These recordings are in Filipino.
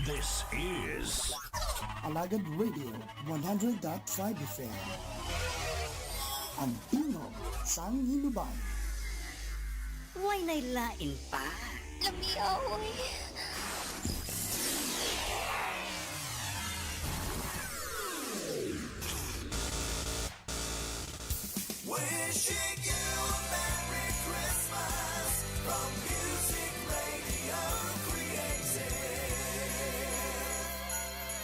This is Alagad Radio 100.5 FM. Ang tingog sang hinubay. Why nailain pa? Lamiaw eh. Wishing you a Merry Christmas from Music Radio Creative.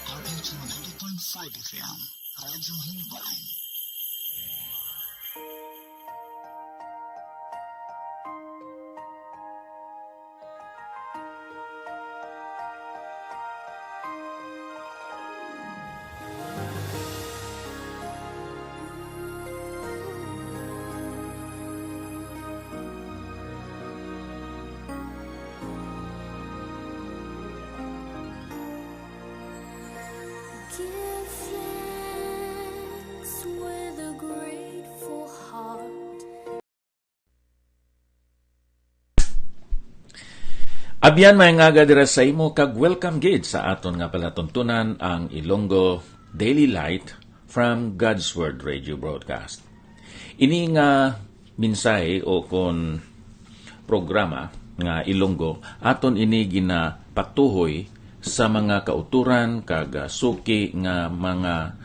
RH 100.5 FM. Radyo Hinubay. Give thanks with a grateful heart. Abyan may nga dira sa imo kag welcome gid sa aton nga palatuntunan ang Ilonggo Daily Light from God's Word Radio Broadcast. Ini nga mensahe o kon programa nga Ilonggo aton ini ginapatuhoy sa mga kauturan kag suki nga mga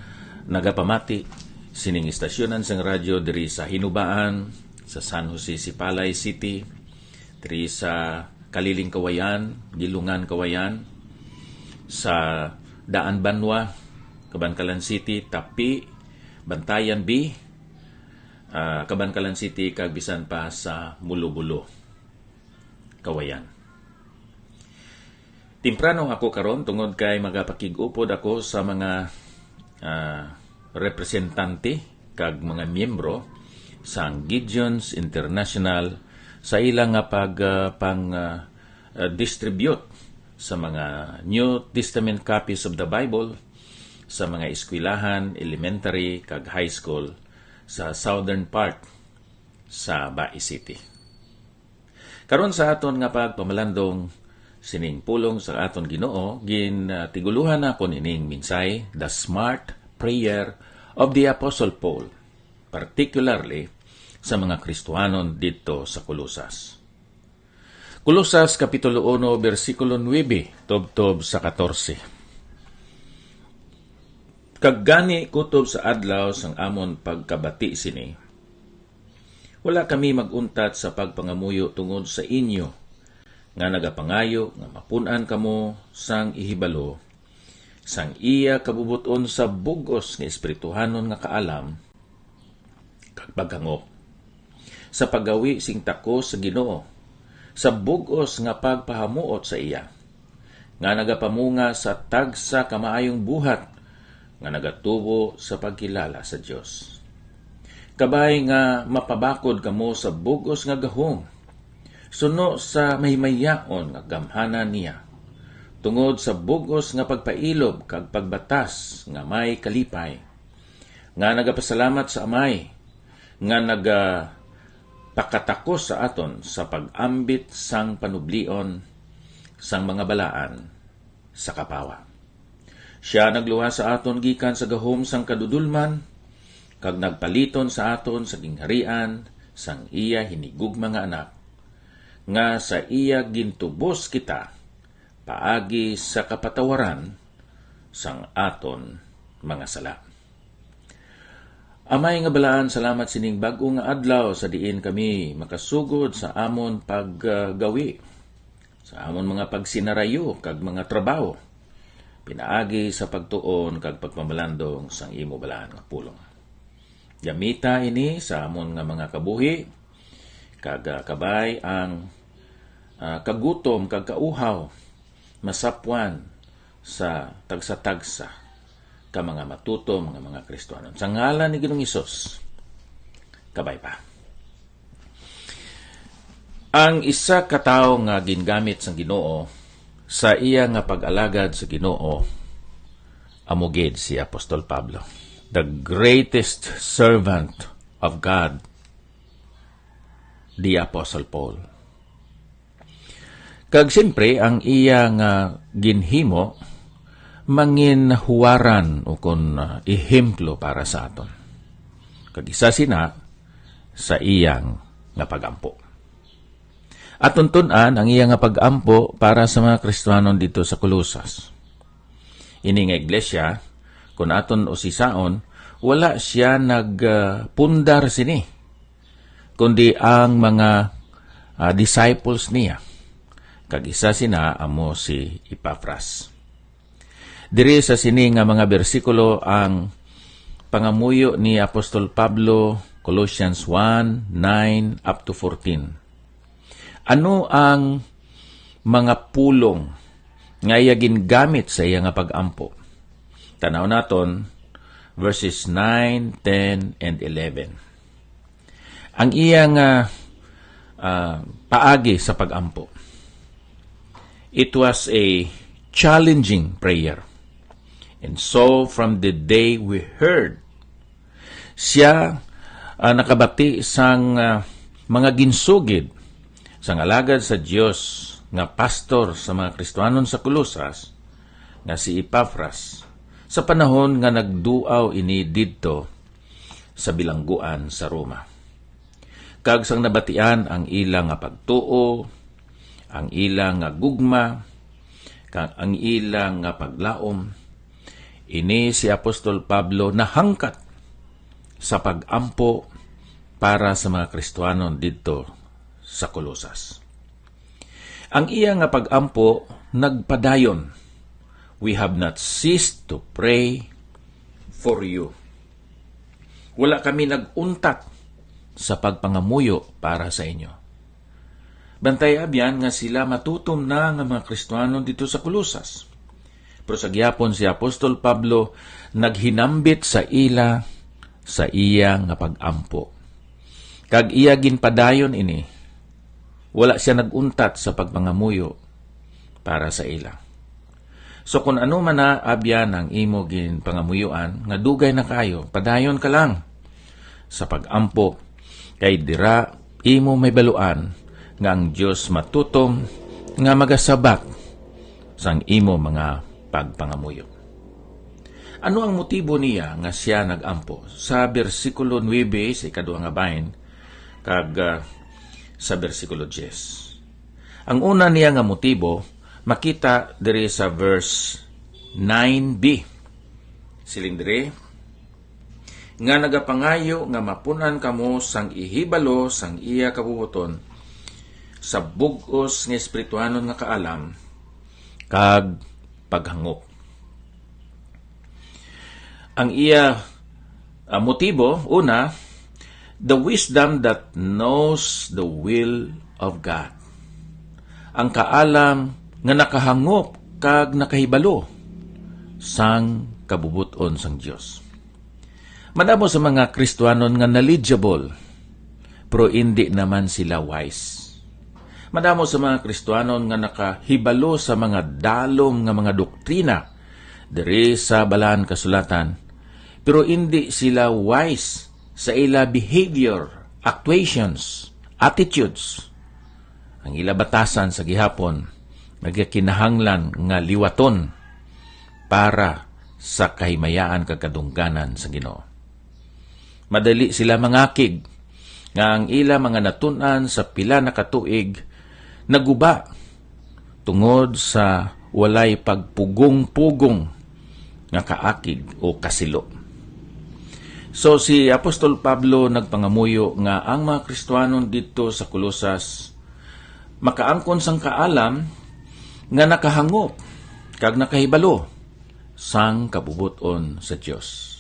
nagapamati sining istasyonan sang radyo diri sa Hinubaan, sa San Jose Sipalay City, diri sa Kaliling Kawayan, Gilungan Kawayan, sa Daan Banwa, Cabancalan City, Tapi, Bantayan B, Cabancalan City, kag bisan pa sa Mulo-Bulo, Kawayan. Timprano ako karon tungod kay magapakig-upod ako sa mga representante kag mga miyembro sa Gideon's International sa ilang nga distribute sa mga New Testament copies of the Bible sa mga eskwelahan, elementary kag high school sa southern part sa Bai City. Karon sa aton nga pagpamalandong sining pulong sa aton Ginoo, tiguluhan na ko nining minsay, the smart prayer of the Apostle Paul, particularly sa mga Kristohanon dito sa Colosas. Colosas Kapitulo 1, versikulo 9, tubtob sa 14. Kaggani kutob sa adlaw sang amon pagkabati sini, wala kami maguntat sa pagpangamuyo tungod sa inyo, nga nagapangayo nga mapunan kamo sang ihibalo sang iya kabubuton sa bugos nga espirituhanon nga kaalam kag paghangop sa paggawi sing tako sa Ginoo sa bugos nga pagpahamuot sa iya nga nagapamunga sa tagsa kamaayong buhat nga nagatubo sa pagkilala sa Dios. Kabay nga mapabakod kamo sa bugos nga gahom suno sa mahimayaon nga gamhanan niya, tungod sa bugos nga pagpailob kag pagbatas nga may kalipay, nga nagapasalamat sa Amay, nga nagapakatakos sa aton sa pag-ambit sang panublion sang mga balaan sa kapawa. Siya nagluha sa aton gikan sa gahom sang kadudulman, kag nagpaliton sa aton sa gingharian sang iya hinigugma nga anak, nga sa iya gintubos kita paagi sa kapatawaran sang aton mga sala. Amay nga balaan, salamat sining bag-o nga adlaw sa diin kami makasugod sa amon paggawi, sa amon mga pagsinarayo kag mga trabaho, pinaagi sa pagtuon kag pagpamalandong sang imo balaan nga pulong. Gamita ini sa amon nga mga kabuhi, kag kabay ang kagutom kag kauhaw masapwan sa tagsa-tagsa ka mga matutom nga mga Kristohanon. Sa ngalan ni Ginoong Hesus, kabay pa. Ang isa ka tawo nga gingamit sang Ginoo sa iya nga pag-alagad sa Ginoo amugid si Apostol Pablo, the greatest servant of God, the Apostle Paul. Kag siyempre, ang iya nga ginhimo mangin huwaran o kon ehemplo para sa aton. Kag isa sina sa iyang nga pagampo. At tuntun-an ang iyang nga pagampo para sa mga Kristiyanon dito sa Colosas. Ini nga iglesia, kung aton o sisaon, wala siya nagpundar sini, kundi ang mga disciples niya. Kag isa sina amo si Epafras. Diri sa sini nga mga bersikulo ang pangamuyo ni Apostol Pablo, Colossians 1:9 up to 14. Ano ang mga pulong nga iya gingamit sa iya nga pagampo? Tanaw naton verses 9, 10, and 11. Ang iyang paagi sa pagampo. It was a challenging prayer. And so, from the day we heard, siya nakabati sang mga ginsugid sang alagad sa Dios nga pastor sa mga Kristiyanon sa Colosas, nga si Epafras, sa panahon nga nagduaw ini didto sa bilangguan sa Roma. Kag sang nabatian ang ilang nga pagtuo, ang ilang nga gugma, kag ang ilang nga paglaom, ini si Apostol Pablo nahangkat sa pagampo para sa mga Kristiyanon didto sa Colosas. Ang iya nga pagampo nagpadayon, we have not ceased to pray for you. Wala kami naguntat sa pagpangamuyo para sa inyo. Bantay abyan nga sila matutom na nga mga Kristiyanon dito sa Colosas. Pero sa gyapon si Apostol Pablo naghinambit sa ila sa iya nga pagampo. Kag iya ginpadayon ini, wala siya naguntat sa pagpangamuyo para sa ila. So kung ano man na abyan ang imo ginpangamuyuan, nga dugay na kayo, padayon ka lang sa pagampo, kay dira imo may baluan nga ang Diyos matutom nga magasabak sang imo mga pagpangamuyo. Ano ang motibo niya nga siya nagampo? Sa bersikulo 9, sa ikaduha nga bahin, kag sa bersikulo 10. Ang una niya nga motibo, makita diri sa verse 9b. Siling diri, nga nagapangayo nga mapunan kamo sang ihibalo sang iya kabubuton sa bug-os nga espirituhanon nga kaalam kag paghangop. Ang iya motibo, una, the wisdom that knows the will of God. Ang kaalam nga nakahangop kag nakahibalo sang kabubuton sang Dios. Madamo sa mga Kristiyanon nga knowledgeable, pero hindi naman sila wise. Madamo sa mga Kristiyanon nga nakahibalo sa mga dalom nga mga doktrina diri sa balaan kasulatan, pero hindi sila wise sa ila behavior, actuations, attitudes. Ang ila batasan sa gihapon nagakinahanglan nga liwaton para sa kahimayaan kagkadungganan sa Ginoo. Madali sila mangakig nga ang ila mga natun-an sa pila na katuig naguba tungod sa walay pagpugong-pugong nga kaakig o kasilo. So si Apostol Pablo nagpangamuyo nga ang mga Kristiyanon dito sa Colosas makaangkon sang kaalam nga nakahangop kag nakahibalo sang kabubuton sa Dios.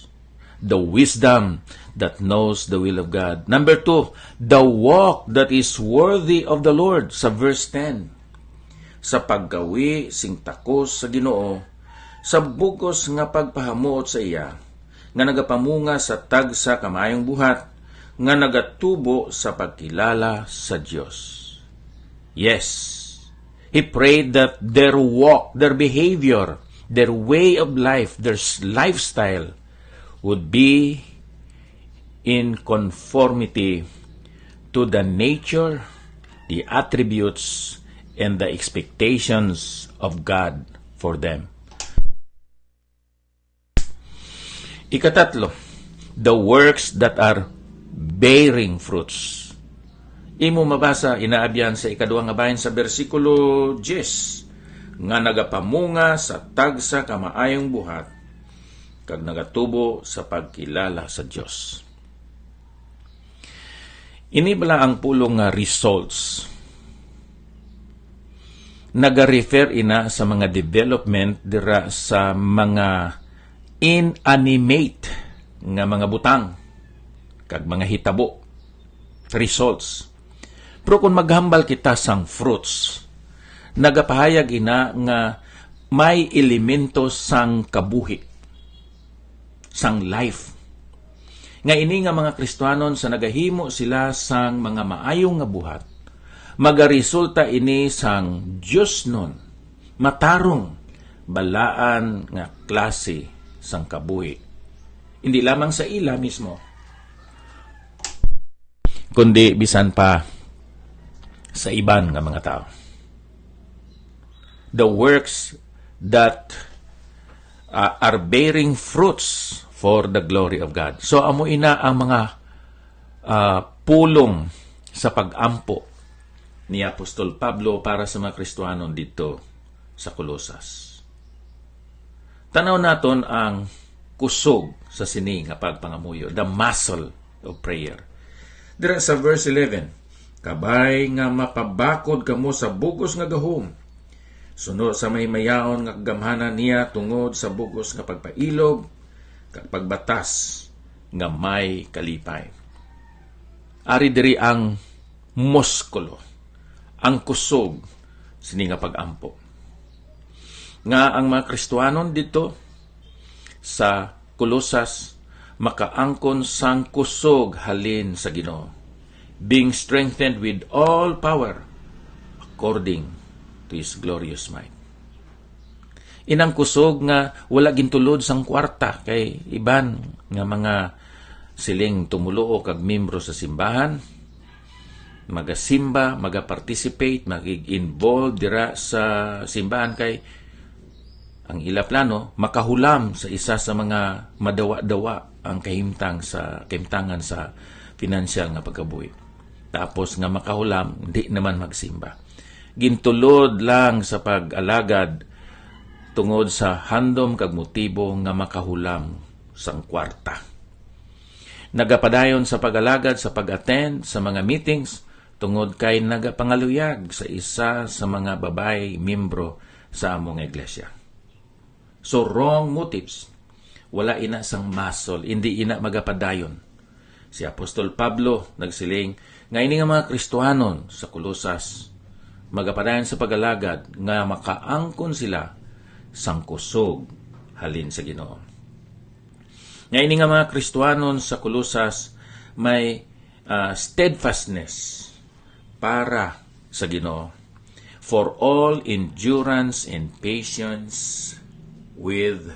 The wisdom that knows the will of God. Number 2, the walk that is worthy of the Lord, sa verse 10. Sa paggawi sing takos sa Ginoo, sa bugos nga pagpahamuot sa iya, nga nagapamunga sa tagsa kamayong buhat, nga nagatubo sa pagkilala sa Dios. Yes, he prayed that their walk, their behavior, their way of life, their lifestyle would be in conformity to the nature, the attributes, and the expectations of God for them. Ikatatlo, the works that are bearing fruits. Imo mabasa, inaabyan sa ikaduhang nga bahin sa versikulo 10, nga nagapamunga sa tagsa kamaayong buhat, kag nagatubo sa pagkilala sa Dios. Ini bala ang pulong nga results. Naga-refer ina sa mga development dira sa mga inanimate nga mga butang kag mga hitabo, results. Pero kung maghambal kita sang fruits, nagapahayag ina nga may elemento sang kabuhi, sang life. Nga ini nga mga Kristiyanon sa nagahimo sila sang mga maayong nga buhat, magaresulta ini sang Diyos nun, matarong balaan nga klase sang kabuhi. Hindi lamang sa ila mismo, kundi bisan pa sa iban nga mga tao. The works that are bearing fruits for the glory of God. So, amo ina ang mga pulong sa pag-ampo ni Apostol Pablo para sa mga Kristiyanon dito sa Colosas. Tanaw naton ang kusog sa sini nga pagpangamuyo, the muscle of prayer. Dira sa verse 11, kabay nga mapabakod kamo sa bugos nga gahom, sunod sa may mayaon nga gamhanan niya tungod sa bugos nga pagpailog, kag pagbatas nga may kalipay. Ari diri ang muskulo, ang kusog sini nga pag-ampo. Nga ang mga Kristiyanon dito sa Colosas makaangkon sang kusog halin sa Ginoo, being strengthened with all power according to His glorious might. Inang kusog nga wala gintulod sang kwarta kay iban nga mga siling tumulo kag membro sa simbahan, magasimba, magaparticipate, magig-involve dira sa simbahan kay ang ila plano makahulam sa isa sa mga madawa-dawa ang kahimtangan sa financial nga pagkabuhi. Tapos nga makahulam, di naman magsimba. Gintulod lang sa pag-alagad tungod sa handom kag motibo nga makahulam sang kwarta. Nagapadayon sa pag-alagad sa pag-attend sa mga meetings tungod kay nagapangaluyag sa isa sa mga babae membro sa among iglesia. So wrong motives. Wala ina sang muscle, hindi ina magapadayon. Si Apostol Pablo nagsiling nga ini nga mga Kristiyanon sa Colosas magapadayon sa pag-alagad nga makaangkon sila sang kusog halin sa Ginoo. Nga ini nga mga Kristiyanon sa Colosas may steadfastness para sa Ginoo, for all endurance and patience with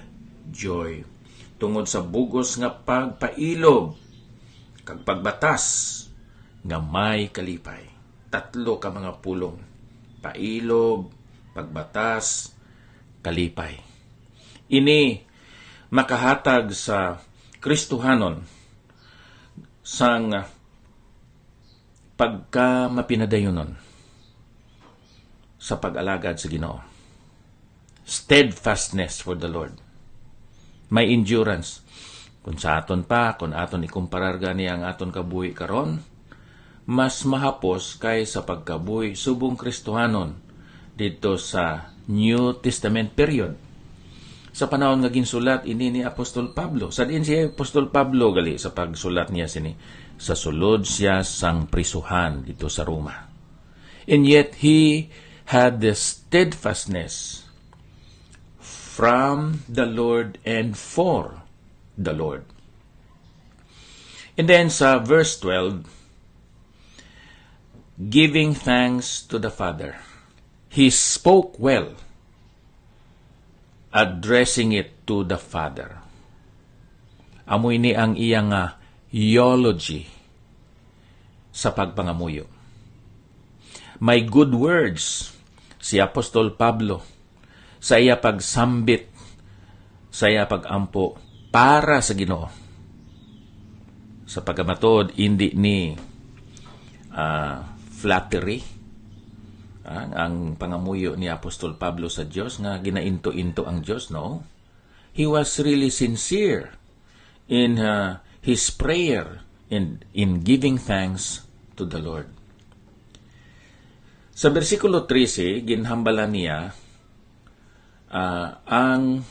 joy, tungod sa bugos nga pagpailog kag pagbatas nga may kalipay. Tatlo ka mga pulong: pailog, pagbatas, kalipay. Ini makahatag sa Kristohanon sang pagka mapinadayonon sa pag-alagad sa Ginoo. Steadfastness for the Lord. May endurance. Kung sa aton kung aton ikumparar gani ang aton kabuhi karon, mas mahapos kay sa pagkabuhi subong Kristohanon dito sa New Testament period. Sa panahon nga ginsulat ini ni Apostol Pablo. Sa din si Apostol Pablo gali sa pagsulat niya sini, sa sulod siya sang prisuhan dito sa Roma. And yet he had the steadfastness from the Lord and for the Lord. And then sa verse 12, giving thanks to the Father. He spoke well, addressing it to the Father. Amoy ni ang iyang eulogy sa pagpangamuyo. May good words si Apostol Pablo sa iya pagsambit, sa iya pagampo para sa Ginoo. Sa pagamatod, hindi ni flattery ang pangamuyo ni Apostol Pablo sa Diyos nga ginainto-into ang Diyos, no? He was really sincere in his prayer and in giving thanks to the Lord. Sa versikulo 13, ginhambalan niya ang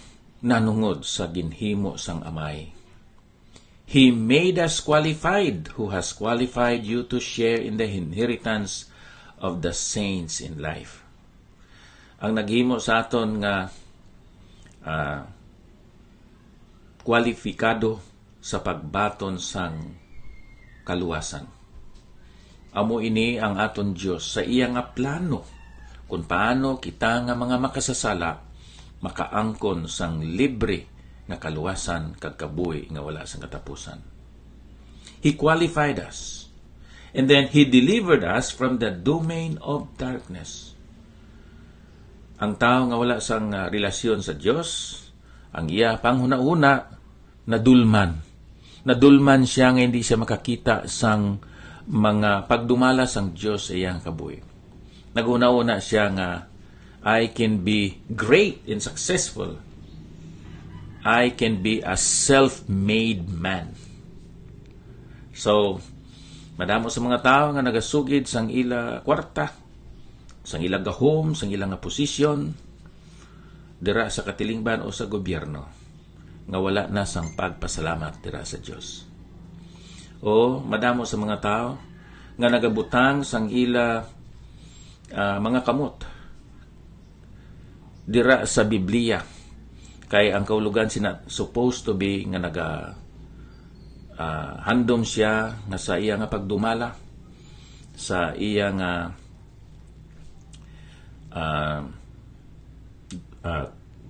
nanungod sa ginhimo sang amay. He made us qualified, who has qualified you to share in the inheritance of the saints in life. Ang naghimo sa aton nga kwalifikado sa pagbaton sang kaluwasan. Amo ini ang aton Dios sa iya nga plano kung paano kita nga mga makasasala makaangkon sang libre nga kaluwasan kag kabuhi nga wala sang katapusan. He qualified us. And then He delivered us from the domain of darkness. Ang tao nga wala sang relasyon sa Dios, ang iya panghuna-una nadulman. Nadulman siya nga hindi siya makakita sang mga pagdumala sang Dios sa iyang kabuhi. Naguna-una siya nga I can be great and successful. I can be a self-made man. So, madamo sa mga tao nga nagasugid sang ila kwarta, sang ila gahom, sang ila nga posisyon, dira sa katilingban o sa gobyerno, nga wala na sang pagpasalamat dira sa Dios. O madamo sa mga tao nga nagabutang sang ila mga kamot dira sa Biblia, kay ang kaulugan sina supposed to be nga handom siya nga sa iya nga pagdumala sa iya nga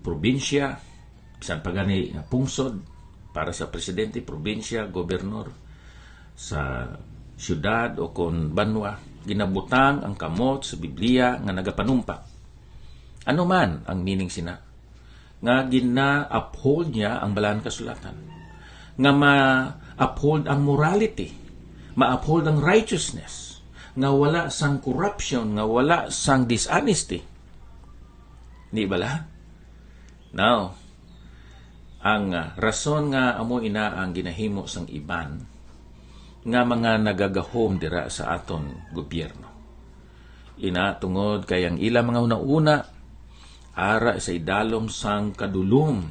probinsya, bisan pagani pungsod para sa presidente, probinsya, gobernador, sa syudad o kon banwa, ginabutang ang kamot sa Biblia nga nagapanumpa. Ano man ang meaning sina, nga gina-uphold niya ang balaan kasulatan, nga ma-uphold ang morality, ma-uphold ang righteousness, nga wala sang corruption, nga wala sang dishonesty. Di bala? Now, ang rason nga amo ina ang ginahimo sang iban, nga mga nagagahom dira sa aton gobyerno. Ina tungod kay ang ila mga una-una, ara sa idalom sang kadulom,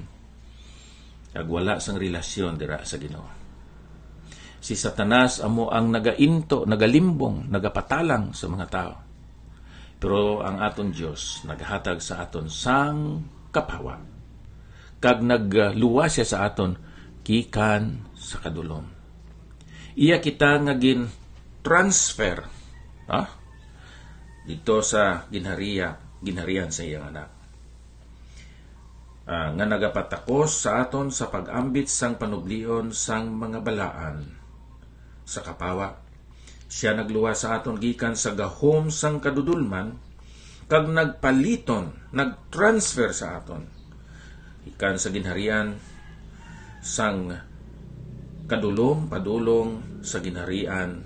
kag wala sang relasyon dira sa Ginoo. Si Satanas amo ang nagainto, nagalimbong, nagapatalang sa mga tao. Pero ang aton Dios naghatag sa aton sang kapawa, kag nagluwas siya sa aton gikan sa kadulom. Iya kita nga gin-transfer dito sa ginharian sa iyang anak. Nga nagapatakos sa aton sa pag-ambit sang panublion sang mga balaan sa kapawa. Siya nagluwas sa aton gikan sa gahom sang kadudulman, kag nagpaliton, nagtransfer sa aton ikan sa ginharian sang kadulom, padulong sa ginharian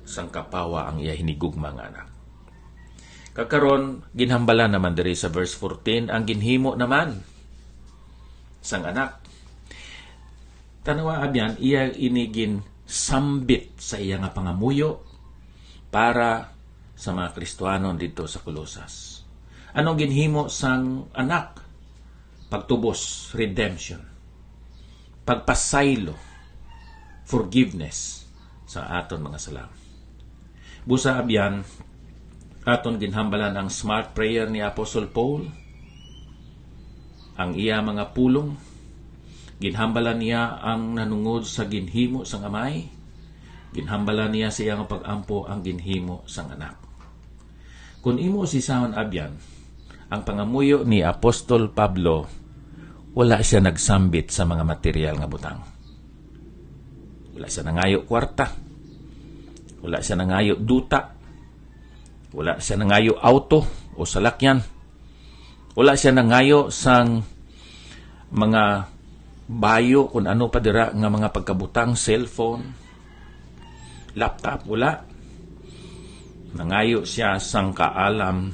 sang kapawa ang iya hinigugma nga anak. Kakaron ginhambala naman diri sa verse 14 ang ginhimo naman sang anak. Tanawa abyan iya inigin sambit sa iya nga pangamuyo para sa mga Kristiyanon dito sa Colosas. Anong ginhimo sang anak? Pagtubos, redemption, pagpasaylo, forgiveness sa aton mga sala. Busa abyan aton ginhambalan ang smart prayer ni Apostle Paul, ang iya mga pulong. Ginhambalan niya ang nanungod sa ginhimo sang amay. Ginhambalan niya sa iyang pag-ampo ang ginhimo sang anak. Kung imo si sahon abyan, ang pangamuyo ni Apostol Pablo, wala siya nagsambit sa mga material nga butang. Wala siya nangayo kwarta. Wala siya nangayo duta. Wala siya nangayo auto o salakyan. Wala siya nangayo sang mga bayo kung ano pa dira nga mga pagkabutang, cellphone, laptop, wala. Nangayo siya sang kaalam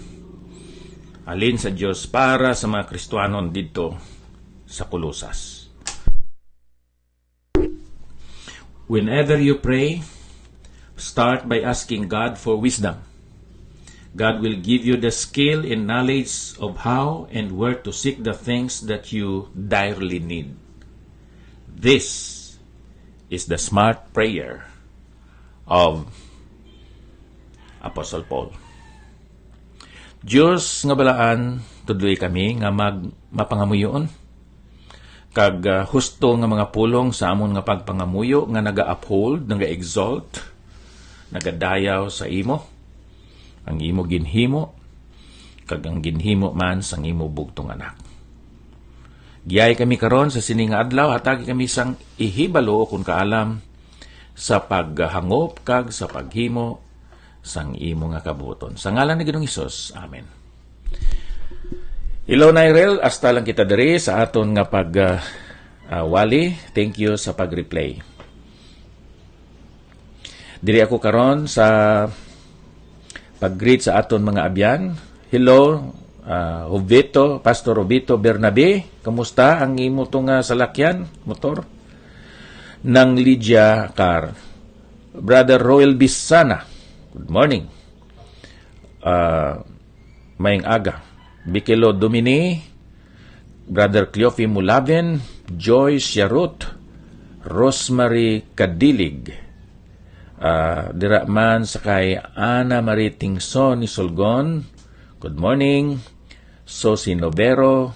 alin sa Diyos para sa mga Kristiyanon dito sa Colosas. Whenever you pray, start by asking God for wisdom. God will give you the skill and knowledge of how and where to seek the things that you direly need. This is the smart prayer of Apostle Paul. Diyos nga balaan, tudloy kami nga mapangamuyon. Kag husto nga mga pulong sa amon nga pagpangamuyo nga naga-uphold, naga-exalt, nagadayaw sa imo. Ang imo ginhimo, kag ang ginhimo man sang imo bugtong anak. Giyay kami karon sa sining adlaw, hatagi kami sang ihibalo kung kaalam sa paghangop kag sa paghimo sang imo nga kabuton. Sa ngalan ni Ginoong Hesus. Amen. Hello Nairel, hasta lang kita diri sa aton nga wali. Thank you sa pag-replay. Diri ako karon sa pag-greet sa aton mga abyan. Hello, Pastor Robito Bernabe. Kamusta ang imo tong salakyan, motor? Nang Lydia Car. Brother Royal Bisana. Good morning. Mayang aga. Bikelo Domini. Brother Cleofi Mulaven. Joyce Yarut. Rosemary Kadilig. Dira man sa kay Ana Marie Tingson ni Solgon. Good morning. Sosi Novero.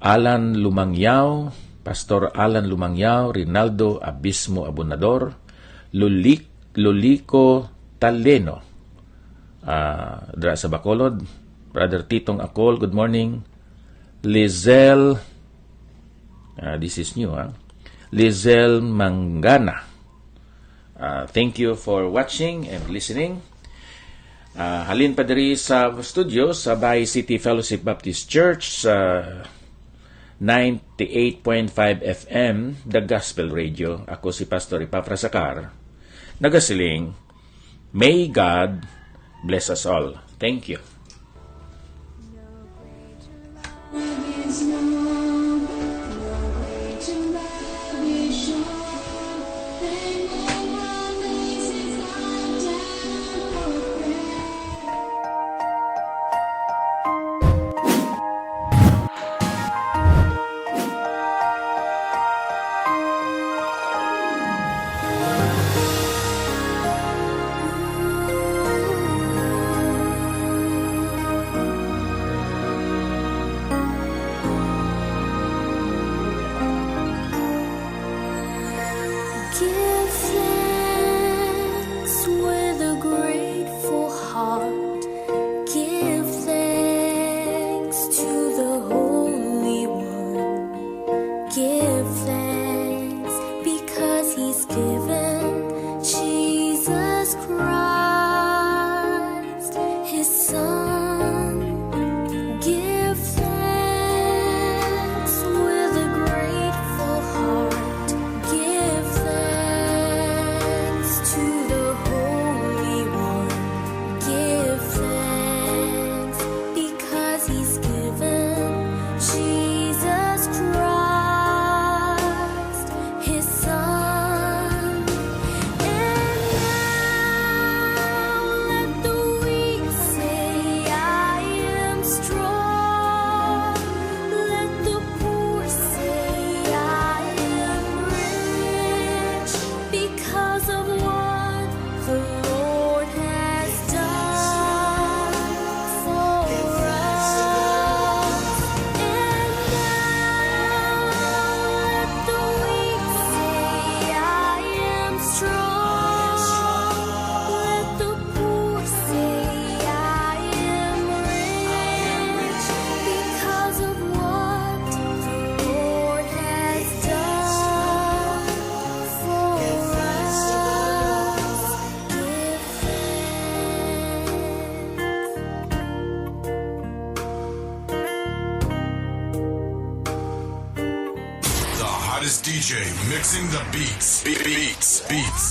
Alan Lumangyaw. Pastor Alan Lumangyaw. Rinaldo Abismo Abunador. Luliko Taleno. Dira sa Bacolod. Brother Titong Akol. Good morning. Lizelle. This is new. Lizelle Mangana. Thank you for watching and listening. Halin pa diri sa studio sa Bay City Fellowship Baptist Church sa 98.5 FM, The Gospel Radio. Ako si Pastor Epafras Sacar. Nagasiling, may God bless us all. Thank you. hottest DJ mixing the beats. Beats. Mixing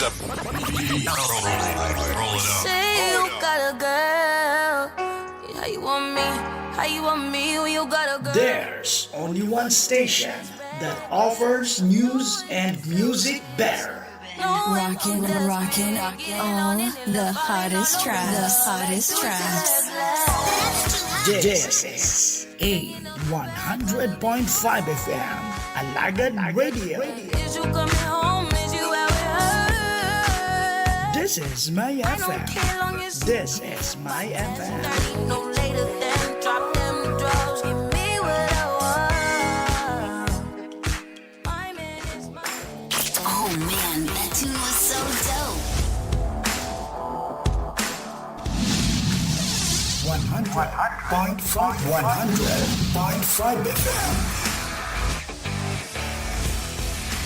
the beats. Roll it up. Say you got a girl. How you want me? How you want me when you got a girl? There's only one station that offers news and music better. Rockin', all the hottest tracks. This is a 100.5 FM Alagad Radio. Is you coming home? Is you out with her? This is my I don't FM. care long as This is my FM. I need no later than drop them drugs. Give me what I want. My man is mine. Oh man, that tune was so dope. 100.5 FM.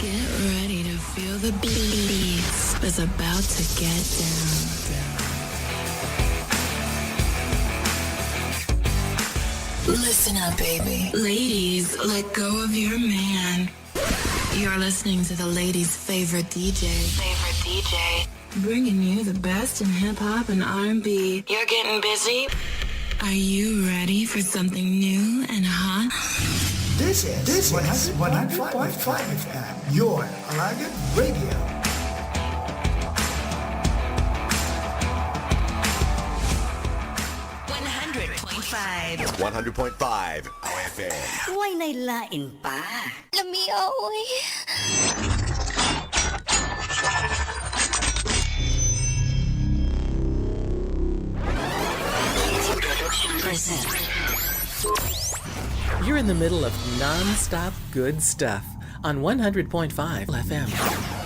Get ready to feel the beats. It's about to get down. Listen up, baby. Ladies, let go of your man. You're listening to the ladies' favorite DJ. Bringing you the best in hip-hop and R&B. You're getting busy? Are you ready for something new and hot? This is 100.5 FM, your Alagad Radio. $100.5. 100.5 FM. Huwag nailain pa. Lami, oy. You're in the middle of non-stop good stuff on 100.5 FM.